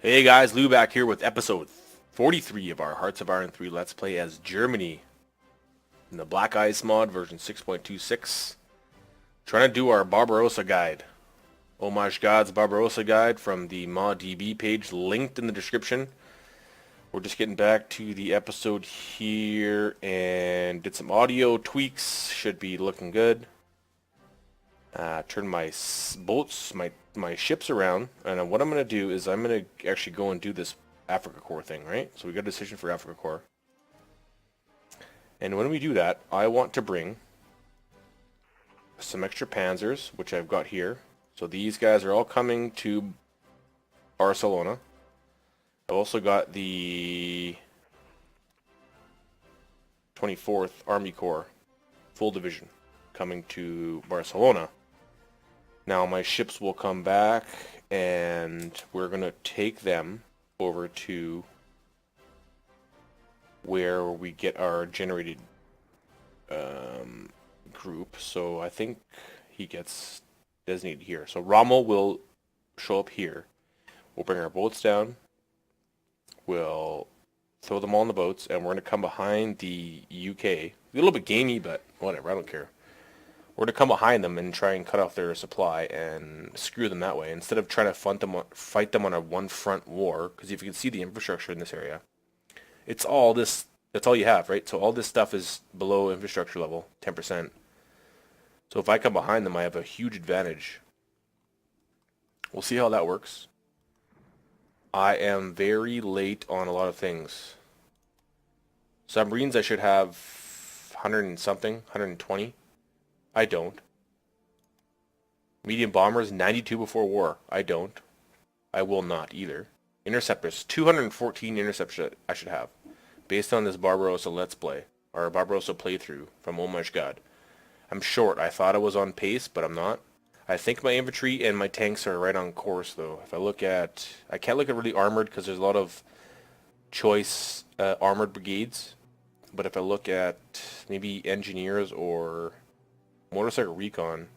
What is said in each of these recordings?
Hey guys, Lou back here with episode 43 of our Hearts of Iron 3 Let's Play as Germany in the Black Ice mod version 6.26. Trying to do our Barbarossa guide. Oumajgad's Barbarossa guide from the ModDB page linked in the description. We're just getting back to the episode here and did some audio tweaks. Should be looking good. Turn my boats, my ships around, and what I'm going to do is I'm going to actually go and do this Africa Corps thing, right? So we got a decision for Africa Corps. And when we do that, I want to bring some extra panzers, which I've got here. So these guys are all coming to Barcelona. I've also got the 24th Army Corps, full division, coming to Barcelona. Now my ships will come back and we're going to take them over to where we get our generated group. So I think he gets designated here. So Rommel will show up here. We'll bring our boats down. We'll throw them all in the boats and we're going to come behind the UK. A little bit gamey, but whatever, I don't care. We're to come behind them and try and cut off their supply and screw them that way, instead of trying to fight them on a one-front war. Because if you can see the infrastructure in this area, it's all this. That's all you have, right? So all this stuff is below infrastructure level, 10%. So if I come behind them, I have a huge advantage. We'll see how that works. I am very late on a lot of things. Submarines I should have 100 and something, 120. I don't. Medium bombers, 92 before war. I don't. I will not either. Interceptors, 214 interceptors I should have, based on this Barbarossa Let's Play, or Barbarossa playthrough from Oumajgad. I'm short. I thought I was on pace, but I'm not. I think my infantry and my tanks are right on course, though. If I look at... I can't look at really armored, because there's a lot of choice armored brigades. But if I look at maybe engineers or... motorcycle recon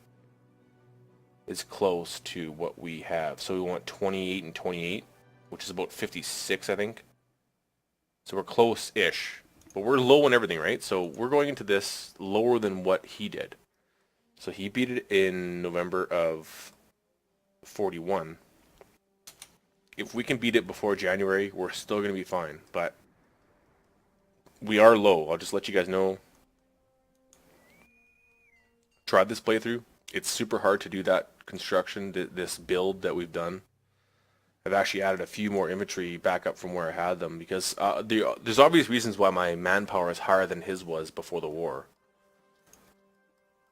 is close to what we have. So we want 28 and 28, which is about 56, I think. So we're close-ish. But we're low on everything, right? So we're going into this lower than what he did. So he beat it in November of 41. If we can beat it before January, we're still going to be fine. But we are low. I'll just let you guys know. Tried this playthrough. It's super hard to do that construction, this build that we've done. I've actually added a few more infantry back up from where I had them, because there's obvious reasons why my manpower is higher than his was before the war.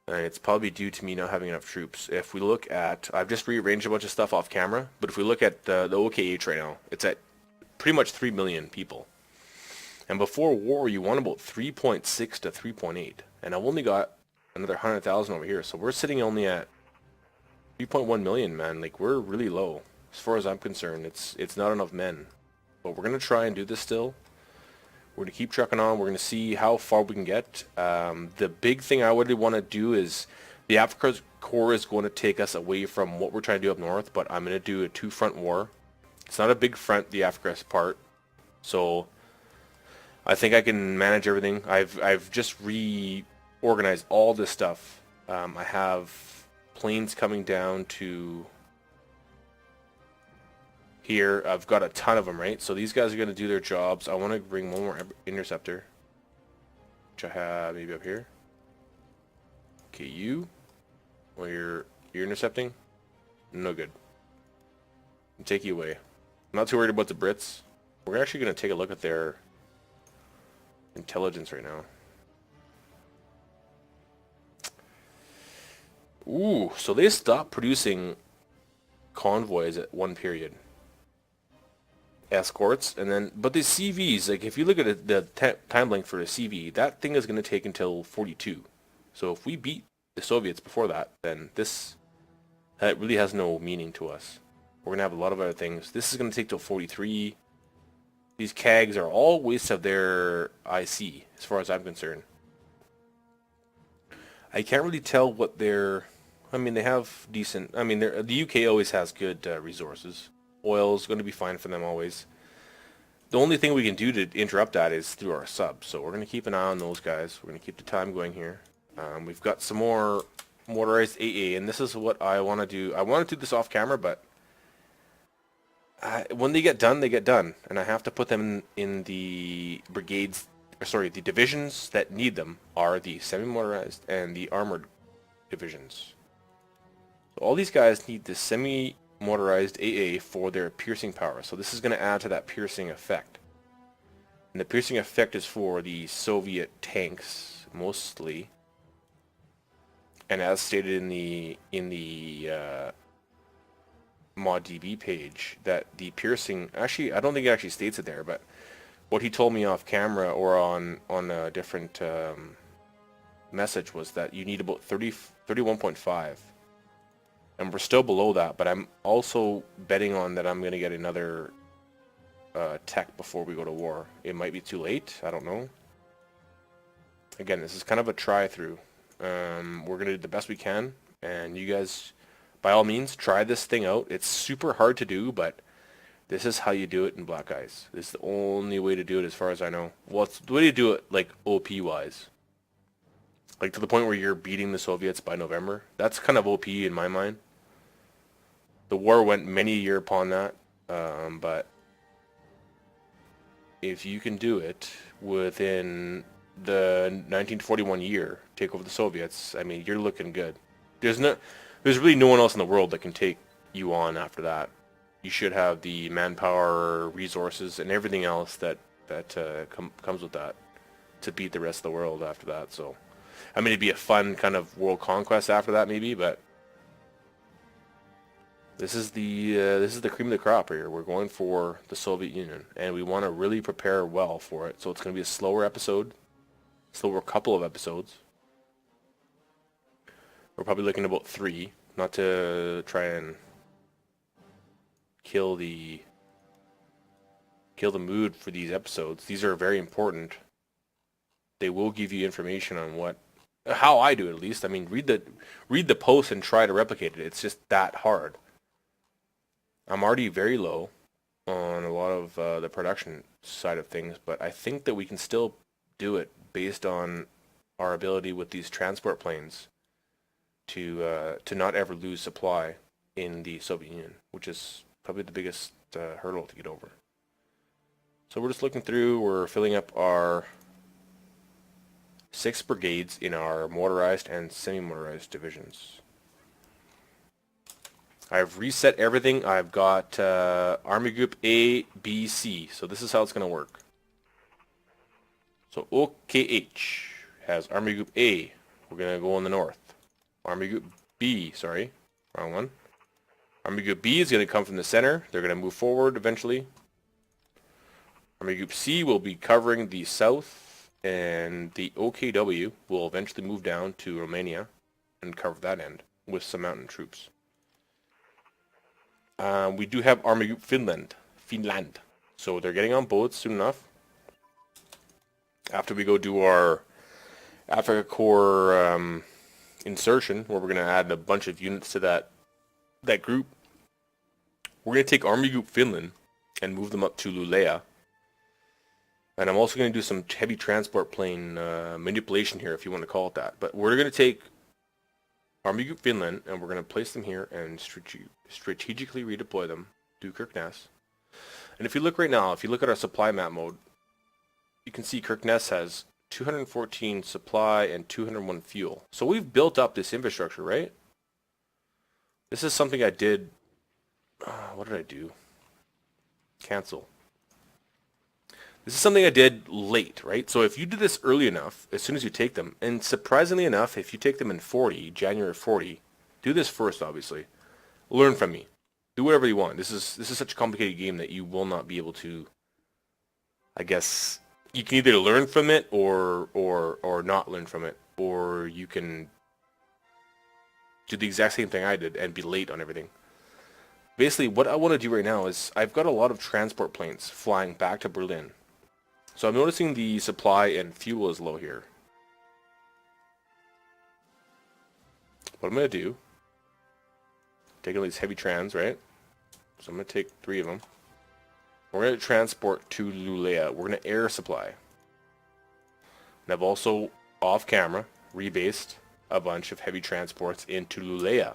And it's probably due to me not having enough troops. If we look at... I've just rearranged a bunch of stuff off camera, but if we look at the OKH right now, it's at pretty much 3 million people. And before war, you want about 3.6 to 3.8. And I've only got another 100,000 over here, so we're sitting only at 3.1 million, man. Like, we're really low as far as I'm concerned. It's not enough men, but we're gonna try and do this still. We're gonna keep trucking on. We're gonna see how far we can get. The big thing I would want to do is the Africa Corps is going to take us away from what we're trying to do up north, but I'm gonna do a two-front war. It's not a big front, the Africa part, so I think I can manage everything. I've just organize all this stuff. I have planes coming down to here. I've got a ton of them, right? So these guys are going to do their jobs. I want to bring one more interceptor, which I have maybe up here. Okay, you. Well, you're intercepting. No good. I'll take you away. I'm not too worried about the Brits. We're actually going to take a look at their intelligence right now. Ooh, so they stopped producing convoys at one period. Escorts, and then, but the CVs, like if you look at it, the time length for a CV, that thing is going to take until 42. So if we beat the Soviets before that, then that really has no meaning to us. We're going to have a lot of other things. This is going to take till 43. These CAGs are all wastes of their IC, as far as I'm concerned. I can't really tell what their... I mean, they have decent... I mean, the UK always has good resources. Oil is going to be fine for them always. The only thing we can do to interrupt that is through our subs. So we're going to keep an eye on those guys. We're going to keep the time going here. We've got some more motorized AA, and this is what I want to do. I want to do this off camera, but when they get done, they get done. And I have to put them in the brigades, or sorry, the divisions that need them are the semi-motorized and the armored divisions. So all these guys need the semi-motorized AA for their piercing power. So this is going to add to that piercing effect. And the piercing effect is for the Soviet tanks, mostly. And as stated in the ModDB page, that the piercing, actually, I don't think it actually states it there, but what he told me off camera or on a different message was that you need about 31.5. And we're still below that, but I'm also betting on that I'm going to get another tech before we go to war. It might be too late, I don't know. Again, this is kind of a try-through. We're going to do the best we can, and you guys, by all means, try this thing out. It's super hard to do, but this is how you do it in Black Ice. This is the only way to do it as far as I know. Well, it's the way to do it, like, OP-wise. Like, to the point where you're beating the Soviets by November. That's kind of OP in my mind. The war went many a year upon that, but if you can do it within the 1941 year, take over the Soviets, I mean, you're looking good. There's really no one else in the world that can take you on after that. You should have the manpower, resources, and everything else that comes with that to beat the rest of the world after that. So, I mean, it'd be a fun kind of world conquest after that, maybe, but this is the cream of the crop here. We're going for the Soviet Union, and we want to really prepare well for it. So it's going to be a slower episode, slower couple of episodes. We're probably looking at about 3, not to try and kill the mood for these episodes. These are very important. They will give you information on how I do it, at least. I mean, read the post and try to replicate it. It's just that hard. I'm already very low on a lot of the production side of things, but I think that we can still do it based on our ability with these transport planes to not ever lose supply in the Soviet Union, which is probably the biggest hurdle to get over. So we're just looking through, we're filling up our 6 brigades in our motorized and semi-motorized divisions. I've reset everything. I've got Army Group A, B, C. So this is how it's going to work. So OKH has Army Group A. We're going to go in the north. Army Group B, sorry, wrong one. Army Group B is going to come from the center. They're going to move forward eventually. Army Group C will be covering the south, and the OKW will eventually move down to Romania and cover that end with some mountain troops. We do have Army Group Finland. So they're getting on boats soon enough. After we go do our Africa Corps insertion, where we're going to add a bunch of units to that group, we're going to take Army Group Finland and move them up to Lulea. And I'm also going to do some heavy transport plane manipulation here, if you want to call it that. But we're going to take Army Group Finland, and we're going to place them here and strategically redeploy them to Kirkenes. And if you look right now, if you look at our supply map mode, you can see Kirkenes has 214 supply and 201 fuel. So we've built up this infrastructure, right? This is something I did. What did I do? Cancel. This is something I did late, right? So if you do this early enough, as soon as you take them, and surprisingly enough, if you take them in January 40, do this first, obviously. Learn from me. Do whatever you want. This is such a complicated game that you will not be able to, I guess, you can either learn from it or not learn from it, or you can do the exact same thing I did and be late on everything. Basically, what I want to do right now is I've got a lot of transport planes flying back to Berlin. So I'm noticing the supply and fuel is low here. What I'm going to do, take all these heavy trans, right? So I'm going to take 3 of them. We're going to transport to Lulea. We're going to air supply. And I've also, off camera, rebased a bunch of heavy transports into Lulea.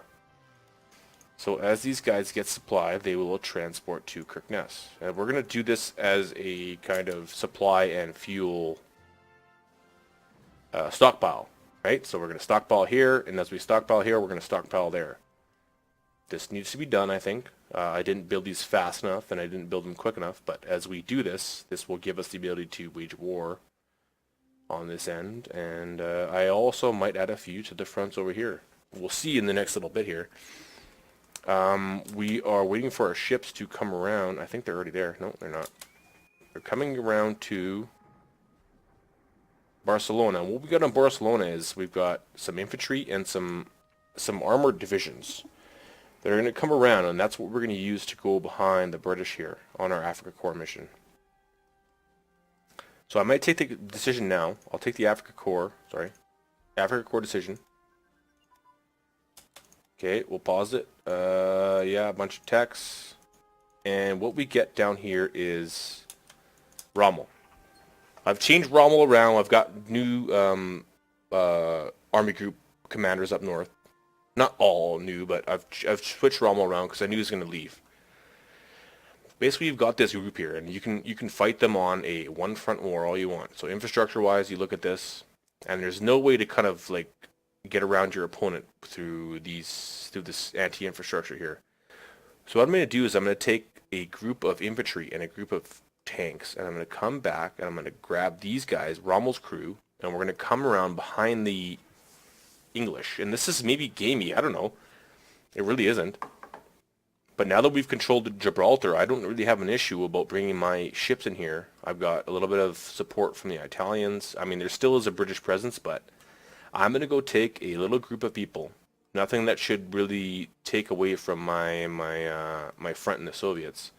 So as these guys get supply, they will transport to Kirkness. And we're going to do this as a kind of supply and fuel stockpile, right? So we're going to stockpile here, and as we stockpile here, we're going to stockpile there. This needs to be done, I think. I didn't build these fast enough, and I didn't build them quick enough, but as we do this, this will give us the ability to wage war on this end, and I also might add a few to the fronts over here. We'll see in the next little bit here. We are waiting for our ships to come around. I think they're already there. No, they're not. They're coming around to Barcelona. What we got on Barcelona is we've got some infantry and some armored divisions. They're going to come around, and that's what we're going to use to go behind the British here on our Africa Corps mission. So I might take the decision now. I'll take the Africa Corps decision. Okay, we'll pause it. Yeah, a bunch of techs. And what we get down here is Rommel. I've changed Rommel around. I've got new army group commanders up north. Not all new, but I've switched Rommel around because I knew he was going to leave. Basically, you've got this group here, and you can fight them on a one-front war all you want. So infrastructure-wise, you look at this, and there's no way to kind of like get around your opponent through this anti-infrastructure here. So what I'm going to do is I'm going to take a group of infantry and a group of tanks, and I'm going to come back and I'm going to grab these guys, Rommel's crew, and we're going to come around behind the English. And this is maybe gamey, I don't know. It really isn't. But now that we've controlled Gibraltar, I don't really have an issue about bringing my ships in here. I've got a little bit of support from the Italians. I mean, there still is a British presence, but I'm going to go take a little group of people. Nothing that should really take away from my front in the Soviets.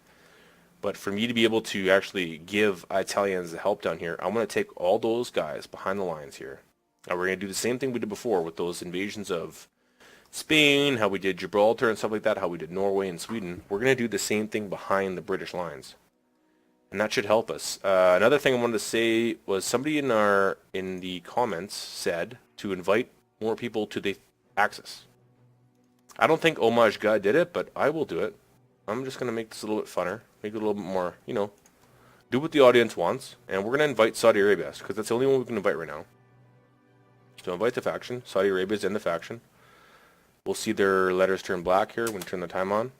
But for me to be able to actually give Italians the help down here, I'm going to take all those guys behind the lines here. And we're going to do the same thing we did before with those invasions of Spain, how we did Gibraltar and stuff like that, how we did Norway and Sweden. We're going to do the same thing behind the British lines. And that should help us. Another thing I wanted to say was somebody in the comments said to invite more people to the Axis. I don't think Oumajgad did it, but I will do it. I'm just going to make this a little bit funner, make it a little bit more, you know, do what the audience wants. And we're going to invite Saudi Arabia, because that's the only one we can invite right now. So invite the faction. Saudi Arabia's in the faction. We'll see their letters turn black here when we turn the time on.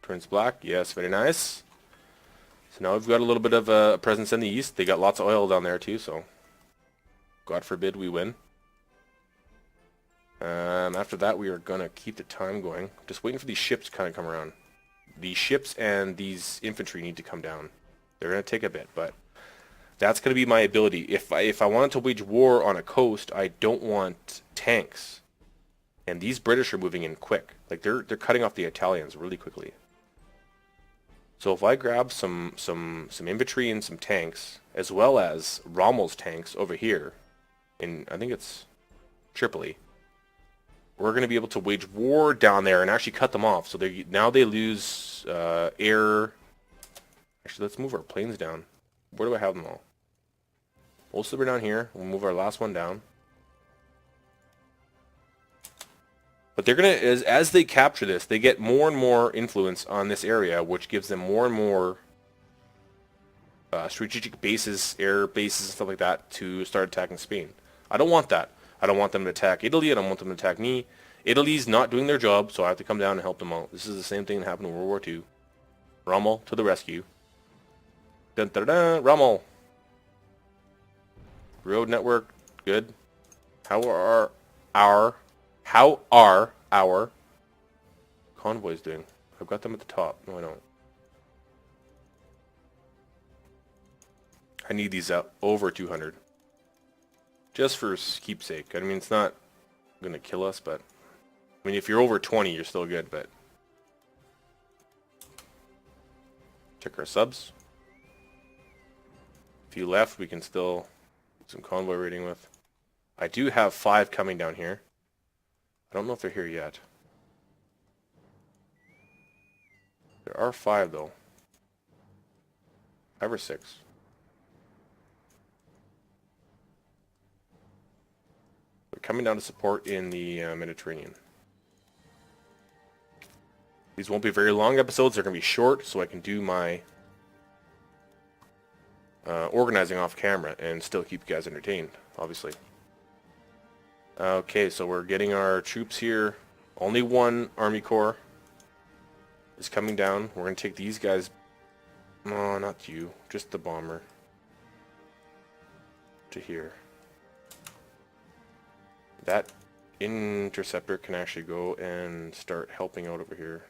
Turns black. Yes, very nice. So now we've got a little bit of a presence in the east. They got lots of oil down there too, so God forbid we win. After that, we are going to keep the time going. Just waiting for these ships to kind of come around. The ships and these infantry need to come down. They're going to take a bit, but that's going to be my ability. If I wanted to wage war on a coast, I don't want tanks. And these British are moving in quick. Like they're cutting off the Italians really quickly. So if I grab some infantry and some tanks, as well as Rommel's tanks over here, in I think it's Tripoli, we're going to be able to wage war down there and actually cut them off. So now they lose air. Actually, let's move our planes down. Where do I have them all? Most of them are down here. We'll move our last one down. But they're gonna, as they capture this, they get more and more influence on this area, which gives them more and more strategic bases, air bases, and stuff like that to start attacking Spain. I don't want that. I don't want them to attack Italy. I don't want them to attack me. Italy's not doing their job, so I have to come down and help them out. This is the same thing that happened in World War II. Rommel to the rescue. Dun, dun, dun, Rommel. Road network, good. How are our convoys doing? I've got them at the top. No, I don't. I need these up over 200. Just for keepsake. I mean, it's not going to kill us, but... I mean, if you're over 20, you're still good, but... Check our subs. A few left, we can still... some convoy raiding with. I do have 5 coming down here. I don't know if they're here yet. There are 5 though. 5 or 6. They're coming down to support in the Mediterranean. These won't be very long episodes. They're going to be short, so I can do my organizing off camera and still keep you guys entertained, obviously. Okay, so we're getting our troops here. Only one Army Corps is coming down. We're going to take these guys. No, not you. Just the bomber. To here. That interceptor can actually go and start helping out over here.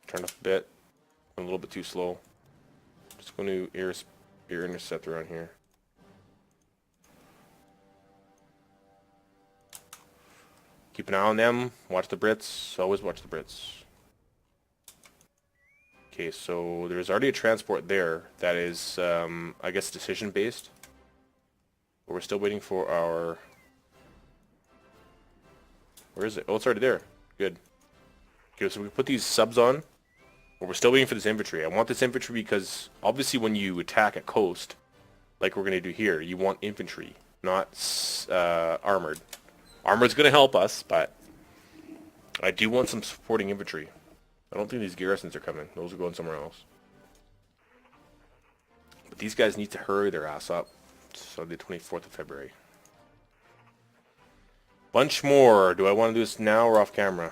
Turn up a bit. I'm a little bit too slow. Just going to air intercept around here. Keep an eye on them. Watch the Brits. Always watch the Brits. Okay, so there's already a transport there that is, I guess, decision-based. But we're still waiting for our... Where is it? Oh, it's already there. Good. Okay, so we put these subs on. But we're still waiting for this infantry. I want this infantry because, obviously, when you attack a coast, like we're going to do here, you want infantry, not armored. Armored's going to help us, but I do want some supporting infantry. I don't think these garrisons are coming. Those are going somewhere else. But these guys need to hurry their ass up. So the 24th of February. Bunch more. Do I want to do this now or off camera?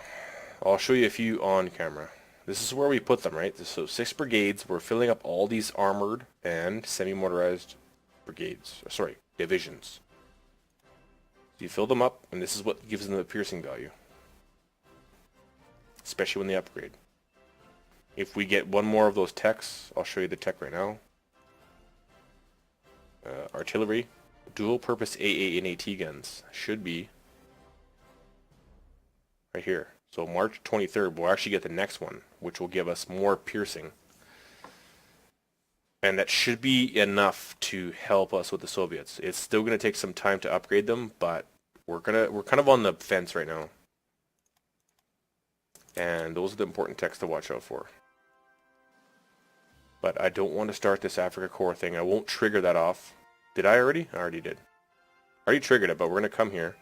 I'll show you a few on camera. This is where we put them, right? So 6 brigades. We're filling up all these armored and semi-motorized brigades. Sorry, divisions. So you fill them up, and this is what gives them the piercing value. Especially when they upgrade. If we get one more of those techs, I'll show you the tech right now. Artillery, dual purpose AA and AT guns should be right here. So March 23rd, we'll actually get the next one, which will give us more piercing. And that should be enough to help us with the Soviets. It's still going to take some time to upgrade them, but we're kind of on the fence right now. And those are the important techs to watch out for. But I don't want to start this Africa Corps thing. I won't trigger that off. Did I already? I already did. I already triggered it, but we're going to come here,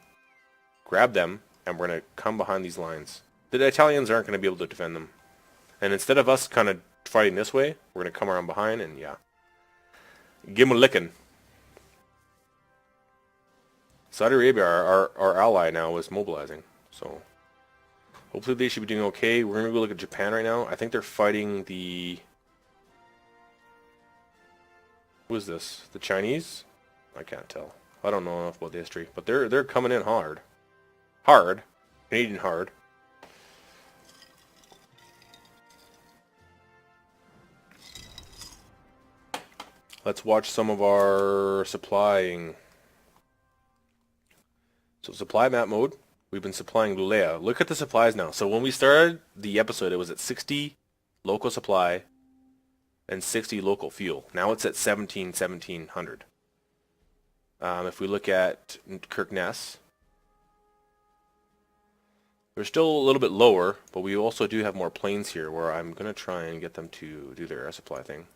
grab them, and we're going to come behind these lines. The Italians aren't going to be able to defend them. And instead of us kind of fighting this way, we're going to come around behind and, yeah. Give them a licking. Saudi Arabia, our ally now, is mobilizing. So hopefully they should be doing okay. We're going to go look at Japan right now. I think they're fighting the... Who is this? The Chinese? I can't tell. I don't know enough about the history. But they're coming in hard. Hard. Canadian hard. Let's watch some of our supplying. So supply map mode. We've been supplying Lulea. Look at the supplies now. So when we started the episode, it was at 60 local supply and 60 local fuel. Now it's at 1700. If we look at Kirkness, they're still a little bit lower, but we also do have more planes here where I'm going to try and get them to do their air supply thing.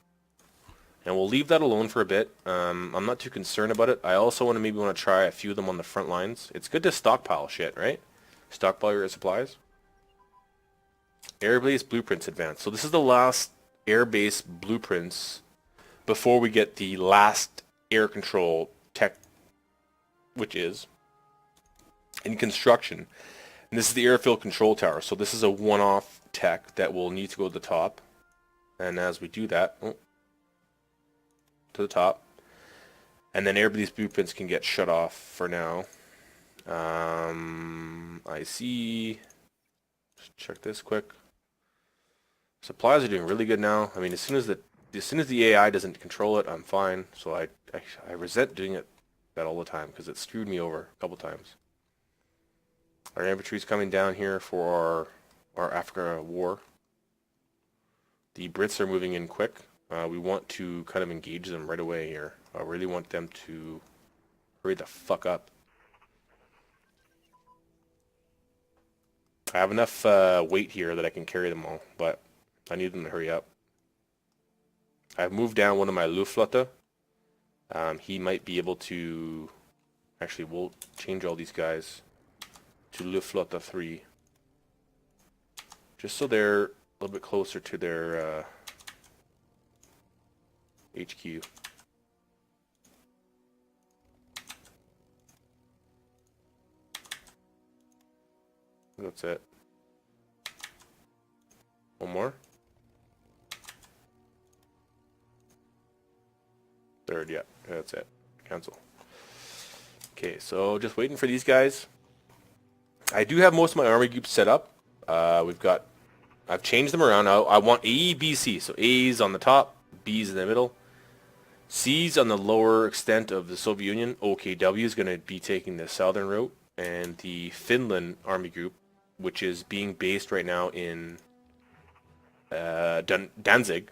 And we'll leave that alone for a bit. I'm not too concerned about it. I also maybe want to try a few of them on the front lines. It's good to stockpile shit, right? Stockpile your supplies. Airbase blueprints advanced. So this is the last airbase blueprints before we get the last air control tech, which is in construction. And this is the airfield control tower. So this is a one-off tech that will need to go to the top. And as we do that, to the top. And then airbase blueprints can get shut off for now. I see. Just check this quick. Supplies are doing really good now. I mean, as soon as the AI doesn't control it, I'm fine. So I resent doing that all the time because it screwed me over a couple times. Our infantry's coming down here for our Africa war. The Brits are moving in quick. We want to kind of engage them right away here. I really want them to hurry the fuck up. I have enough weight here that I can carry them all, but I need them to hurry up. I've moved down one of my Luftflotte. He might be able to... Actually, we'll change all these guys to Luftflotte 3. Just so they're a little bit closer to their HQ. That's it. One more. Third, yeah, that's it. Cancel. Okay, so just waiting for these guys. I do have most of my army groups set up. I've changed them around. I want A, B, C. So A's on the top, B's in the middle, C's on the lower extent of the Soviet Union. OKW is going to be taking the southern route, and the Finland army group, which is being based right now in Danzig,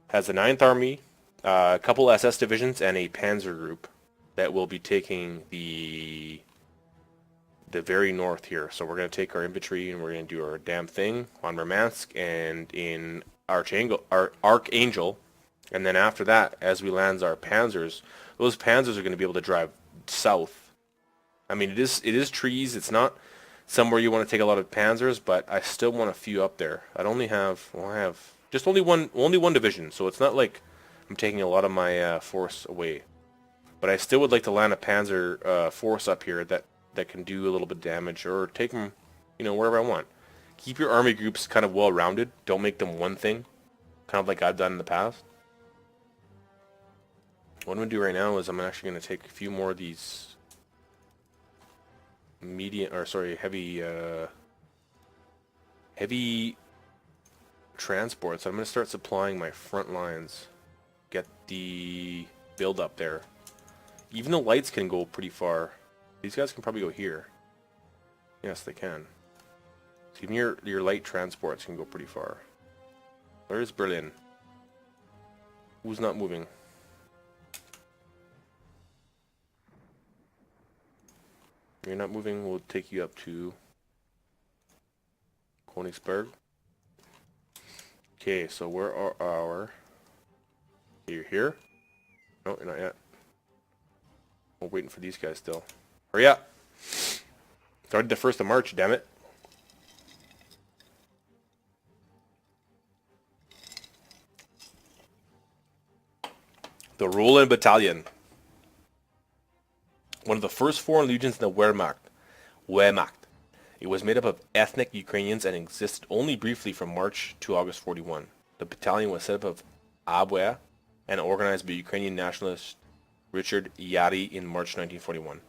has the 9th Army, a couple SS divisions, and a Panzer group that will be taking the very north here. So we're going to take our infantry and we're going to do our damn thing on Murmansk and in Archangel. And then after that, as we land our panzers, those panzers are going to be able to drive south. I mean, it is trees. It's not somewhere you want to take a lot of panzers, but I still want a few up there. I have just only one division, so it's not like I'm taking a lot of my force away. But I still would like to land a panzer force up here that can do a little bit of damage, or take them, wherever I want. Keep your army groups kind of well-rounded. Don't make them one thing, kind of like I've done in the past. What I'm going to do right now is I'm actually going to take a few more of these heavy transports. I'm going to start supplying my front lines. Get the build up there. Even the lights can go pretty far. These guys can probably go here. Yes, they can. So even your light transports can go pretty far. Where is Berlin? Who's not moving? You're not moving, we'll take you up to Königsberg. Okay, so where are our... You're here? No, you're not yet. We're waiting for these guys still. Hurry up! Started the 1st of March, damn it. The Roland Battalion. One of the first foreign legions in the Wehrmacht. It was made up of ethnic Ukrainians and existed only briefly from March to August 41. The battalion was set up of Abwehr and organized by Ukrainian nationalist Richard Yari in March 1941.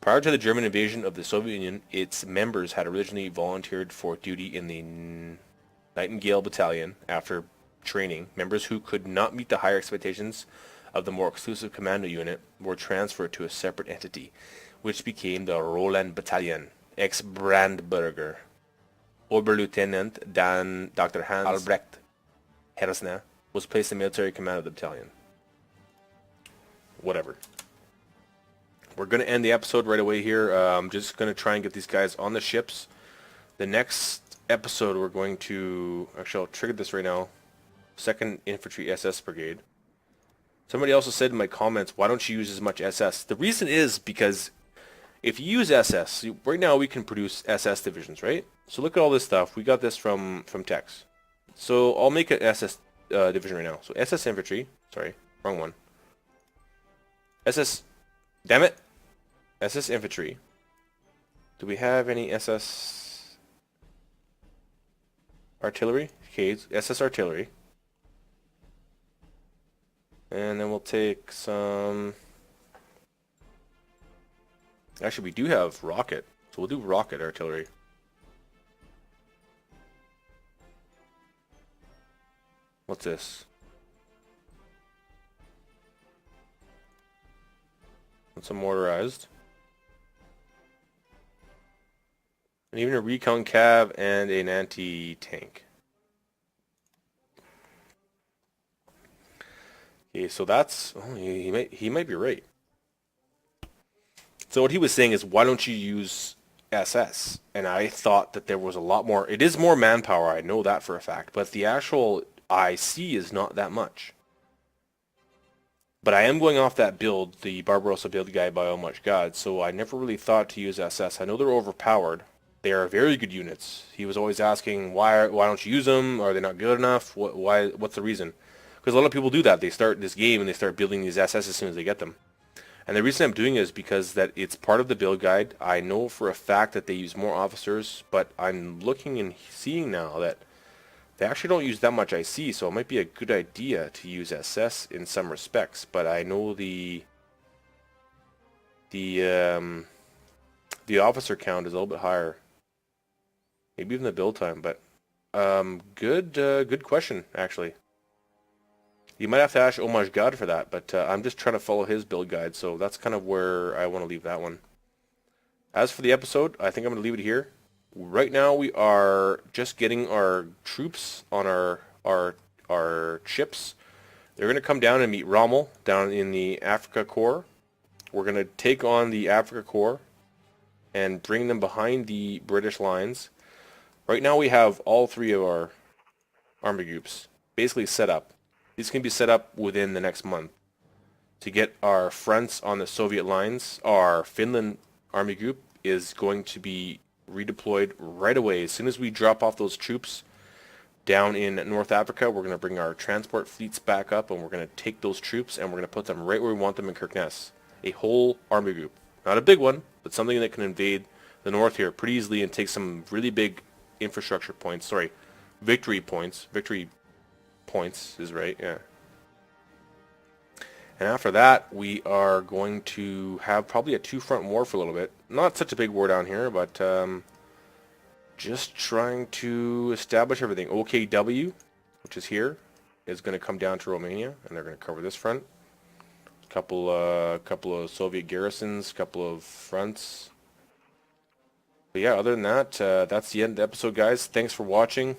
Prior to the German invasion of the Soviet Union, its members had originally volunteered for duty in the Nightingale Battalion. After training, members who could not meet the higher expectations of the more exclusive commando unit were transferred to a separate entity, which became the Roland Battalion. Ex-Brandberger Oberleutnant Dr. Hans Albrecht Hersner was placed in military command of the battalion. Whatever. We're going to end the episode right away here. I'm just going to try and get these guys on the ships. The next episode we're going to... Actually, I'll trigger this right now. 2nd Infantry SS Brigade. Somebody also said in my comments, why don't you use as much SS? The reason is because if you use SS, right now we can produce SS divisions, right? So look at all this stuff. We got this from Tex. So I'll make an SS division right now. So SS Infantry. Sorry, wrong one. SS... Damn it! SS Infantry. Do we have any SS... Artillery? Okay, SS Artillery. And then we'll take some... Actually, we do have rocket. So we'll do rocket artillery. What's this? Some motorized. And even a recon cab and an anti-tank. Okay, so that's... Oh, he might be right. So what he was saying is, why don't you use SS, and I thought that there was a lot more. It is more manpower, I know that for a fact, but the actual IC is not that much. But I am going off that build, the Barbarossa build guide by Oumajgad, so I never really thought to use SS. I know they're overpowered. They are very good units. He was always asking, why don't you use them? Are they not good enough? What's the reason? Because a lot of people do that. They start this game and they start building these SS as soon as they get them. And the reason I'm doing it is because that it's part of the build guide. I know for a fact that they use more officers, but I'm looking and seeing now that they actually don't use that much IC, so it might be a good idea to use SS in some respects. But I know the officer count is a little bit higher, maybe even the build time. But good question actually. You might have to ask Oumajgad for that, but I'm just trying to follow his build guide, so that's kind of where I want to leave that one. As for the episode, I think I'm going to leave it here. Right now we are just getting our troops on our ships. They're going to come down and meet Rommel down in the Africa Corps. We're going to take on the Africa Corps and bring them behind the British lines. Right now we have all three of our army groups basically set up. These can be set up within the next month. To get our fronts on the Soviet lines, our Finland army group is going to be redeployed right away. As soon as we drop off those troops down in North Africa, we're going to bring our transport fleets back up and we're going to take those troops and we're going to put them right where we want them in Kirkenes. A whole army group. Not a big one, but something that can invade the north here pretty easily and take some really big infrastructure points. Sorry, victory points. Victory points is right, yeah. And after that, we are going to have probably a two-front war for a little bit. Not such a big war down here, but just trying to establish everything. OKW, which is here, is going to come down to Romania, and they're going to cover this front. Couple of Soviet garrisons, couple of fronts. But yeah, other than that, that's the end of the episode, guys. Thanks for watching.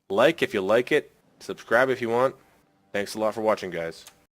Like if you like it. Subscribe if you want. Thanks a lot for watching, guys.